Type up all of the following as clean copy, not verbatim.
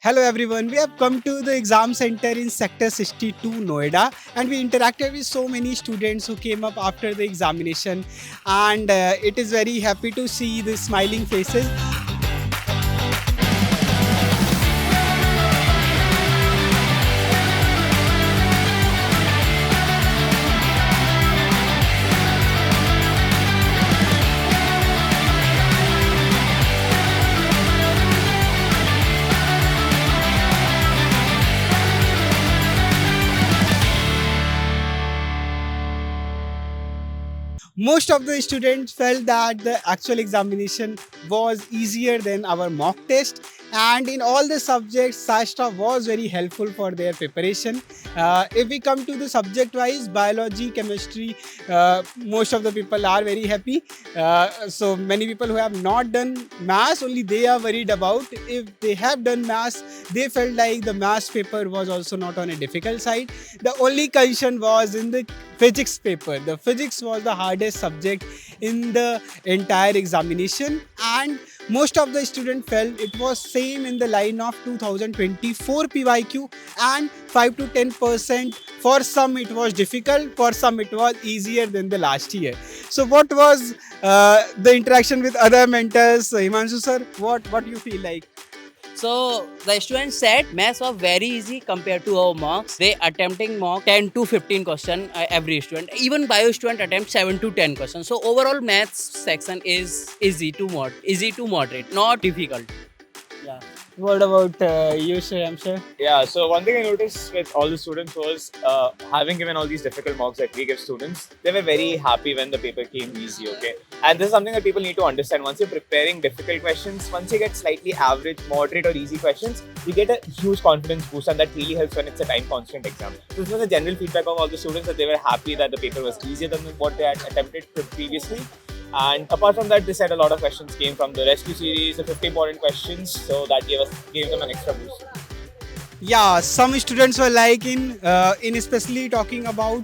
Hello everyone, we have come to the exam center in Sector 62 Noida and we interacted with so many students who came up after the examination and it is very happy to see the smiling faces. Most of the students felt that the actual examination was easier than our mock test, and in all the subjects Sashtra was very helpful for their preparation. If we come to the subject wise, biology, chemistry, most of the people are very happy. So many people who have not done maths, only they are worried about. If they have done maths, they felt like the maths paper was also not on a difficult side. The only concern was in the physics paper. The physics was the hardest subject in the entire examination, and most of the students felt it was same in the line of 2024 PYQ, and 5 to 10%. For some it was difficult, for some it was easier than the last year. So what was the interaction with other mentors? Himanshu sir, what you feel like? So the students said maths was very easy compared to our mocks. They attempting mock 10 to 15 question every student. Even bio student attempt 7 to 10 questions. So overall maths section is easy to moderate, not difficult. Yeah. What about you, Shreyam sir? Yeah, so one thing I noticed with all the students was having given all these difficult mocks that we give students, they were very happy when the paper came easy, okay? And this is something that people need to understand. Once you're preparing difficult questions, once you get slightly average, moderate, or easy questions, you get a huge confidence boost, and that really helps when it's a time constant exam. So, this was a general feedback of all the students that they were happy that the paper was easier than what they had attempted previously. And apart from that, they said a lot of questions came from the rescue series, the 50 important questions, so that gave them an extra boost. Yeah, some students were like in especially talking about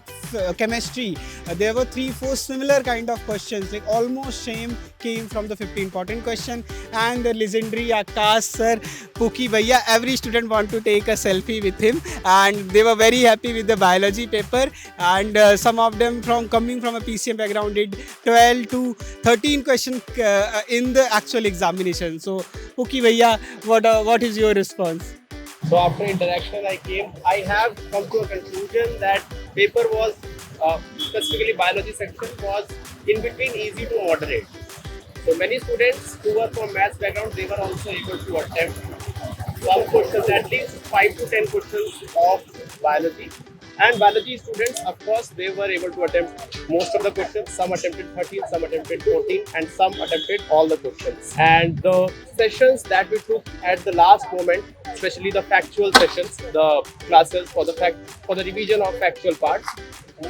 chemistry. There were 3 4 similar kind of questions, like almost same came from the 15 important question. And the legendary Akash sir, Puki Bhaiya, every student want to take a selfie with him, and they were very happy with the biology paper. And some of them from coming from a PCM background did 12 to 13 questions in the actual examination. So Puki Bhaiya, what is your response? So after interaction, I have come to a conclusion that paper was, specifically biology section, was in between easy to moderate. So many students who were from maths background, they were also able to attempt some questions, at least 5 to 10 questions of biology. And biology students, of course, they were able to attempt most of the questions. Some attempted 13, some attempted 14, and some attempted all the questions. And the sessions that we took at the last moment, especially the factual sessions, the classes for the revision of factual parts,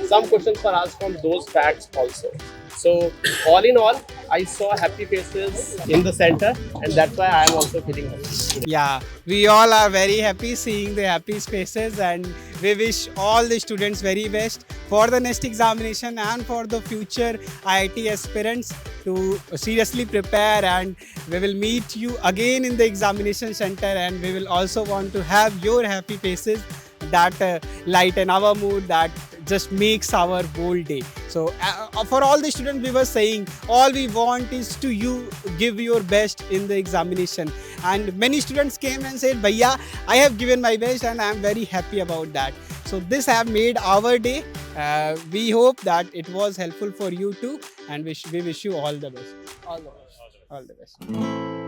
some questions were asked from those facts also. So all in all, I saw happy faces in the center, and that's why I am also feeling happy. Yeah, we all are very happy seeing the happy faces, and we wish all the students very best for the next examination and for the future IIT aspirants to seriously prepare. And we will meet you again in the examination center, and we will also want to have your happy faces that lighten our mood, that just makes our whole day. So for all the students, we were saying all we want is to you give your best in the examination. And many students came and said, Bhaiya, I have given my best and I am very happy about that. So this have made our day. We hope that it was helpful for you too, and we wish you all the best. All the best. All the best.